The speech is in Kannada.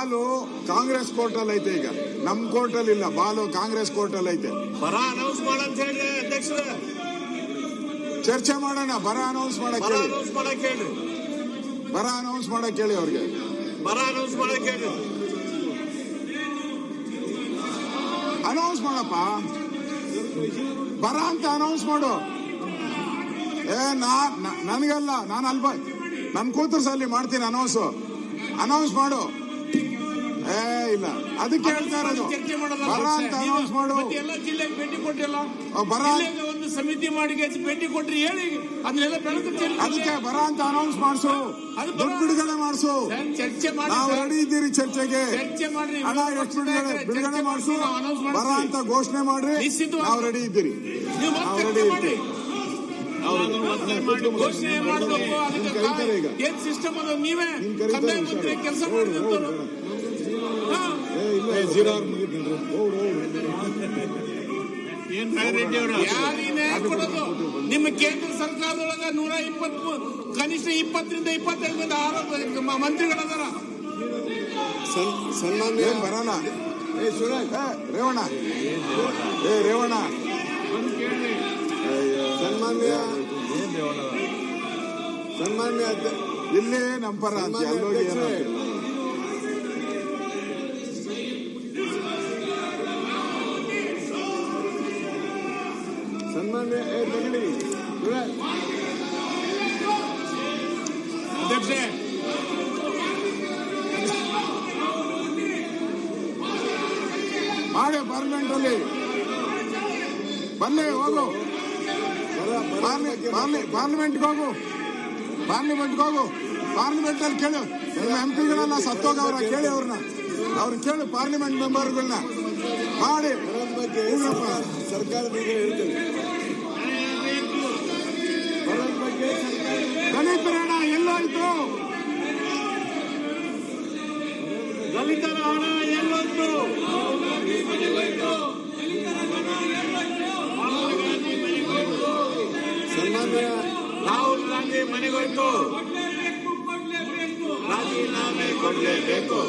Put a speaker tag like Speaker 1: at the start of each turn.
Speaker 1: ಬಾಲು ಕಾಂಗ್ರೆಸ್ ಕೋರ್ಟ್ ಅಲ್ಲಿ ಐತೆ. ಈಗ ನಮ್ ಕೋರ್ಟ್ ಅಲ್ಲಿ ಇಲ್ಲ, ಬಾಲು ಕಾಂಗ್ರೆಸ್ ಕೋರ್ಟ್ ಅಲ್ಲಿ ಐತೆ.
Speaker 2: ಬರ ಅನೌನ್ಸ್ ಮಾಡಂತ ಹೇಳಿ ಅಧ್ಯಕ್ಷರ,
Speaker 1: ಚರ್ಚೆ ಮಾಡೋಣ. ಬರ ಅನೌನ್ಸ್ ಮಾಡಕ್ ಹೇಳಿ, ಬರ ಅನೌನ್ಸ್ ಮಾಡಕ್ ಹೇಳಿ ಅವ್ರಿಗೆ,
Speaker 2: ಬರ ಅನೌನ್ಸ್ ಮಾಡಕ್ ಹೇಳಿ,
Speaker 1: ಅನೌನ್ಸ್ ಮಾಡಪ್ಪ. ಬರ ಅಂತ ಅನೌನ್ಸ್ ಮಾಡು. ನನಗಲ್ಲ, ನಾನು ಅಲ್ಪ ನನ್ ಕೂತರ್ಸಲ್ಲಿ ಮಾಡ್ತೀನಿ ಅನೌನ್ಸ್ ಮಾಡು. ಇಲ್ಲ, ಅದಕ್ಕೆ ಹೇಳ್ತಾ ಇರೋದು ಬರ ಅಂತ ಅನೌನ್ಸ್ ಮಾಡು.
Speaker 2: ಎಲ್ಲ ಜಿಲ್ಲೆಗೆ ಭೇಟಿ ಕೊಟ್ಟಿಲ್ಲ,
Speaker 1: ಬರ
Speaker 2: ಒಂದು ಸಮಿತಿ ಮಾಡಿ ಭೇಟಿ ಕೊಟ್ರಿ ಹೇಳಿ, ಅದನ್ನೆಲ್ಲ ಬೆಳಕು
Speaker 1: ಅದಕ್ಕೆ ಬರ ಅಂತ ಅನೌನ್ಸ್ ಮಾಡಿಸು, ದುಡ್ಡು ಬಿಡುಗಡೆ ಮಾಡಿಸು.
Speaker 2: ಚರ್ಚೆ ಮಾಡಿ,
Speaker 1: ನಾವು ರೆಡಿ ಇದ್ದೀರಿ ಚರ್ಚೆಗೆ.
Speaker 2: ಚರ್ಚೆ ಮಾಡ್ರಿ,
Speaker 1: ಹಣ ಎಷ್ಟು ಬಿಡುಗಡೆ ಮಾಡಿಸು, ಬರ ಅಂತ ಘೋಷಣೆ ಮಾಡ್ರಿ. ನಾವು ರೆಡಿ ಇದ್ದೀರಿ, ನಾವು ರೆಡಿ ಇದ್ದೀರಿ.
Speaker 2: ಘೋಷಣೆ ಮಾಡಬೇಕು. ಏನ್ ಸಿಸ್ಟಮ್ ಅದು? ನೀವೇ ಕಂದಾಯ ಮಂತ್ರಿ ಕೆಲಸ ಮಾಡಿದ್ರು. ಕೊಡೋದು ನಿಮ್ಮ ಕೇಂದ್ರ ಸರ್ಕಾರದೊಳಗ 120 ಕನಿಷ್ಠ 20ರಿಂದ 25 ಮಂದಿ ಆರೋಪ ಮಂತ್ರಿಗಳದಾರ.
Speaker 1: ಸನ್ಮಾನ್ಯ ಬರೋಣ. ರೇವಣ್ಣ, ರೇವಣ್ಣ, ಸನ್ಮಾನ್ಯ ಇಲ್ಲೇ ನಂಪರ ಅಂತ ಅಲ್ಲೋಗಿ ಸನ್ಮಾನ್ಯ
Speaker 2: ಅಧ್ಯಕ್ಷೆ,
Speaker 1: ಮಾಡಿ ಪಾರ್ಲಿಮೆಂಟ್ ಅಲ್ಲಿ ಬನ್ನಿ, ಹೋಗು ಪಾರ್ಲಿಮೆಂಟ್ಗೆ ಹೋಗು, ಪಾರ್ಲಿಮೆಂಟ್ ಅಲ್ಲಿ ಕೇಳು. ನಿಮ್ಮ ಎಂಪಿಗಳೆಲ್ಲ ಸತ್ತೋಗವ್ರ, ಕೇಳಿ ಅವ್ರನ್ನ ಕೇಳು, ಪಾರ್ಲಿಮೆಂಟ್ ಮೆಂಬರ್ಗಳನ್ನ ಮಾಡಿ. ಸರ್ಕಾರದ ದಲಿತರ ಹಣ ಎಲ್ಲೋಯ್ತು?
Speaker 2: ದಲಿತರ ಹಣ ಎಲ್ಲೋಯ್ತು?
Speaker 1: ಸನ್ಮಾನ್ಯ
Speaker 2: ರಾಹುಲ್ ಗಾಂಧಿ ಮನೆಗೋಯ್ತು, ರಾಜೀನಾಮೆ ಕೊಡಲೇಬೇಕು.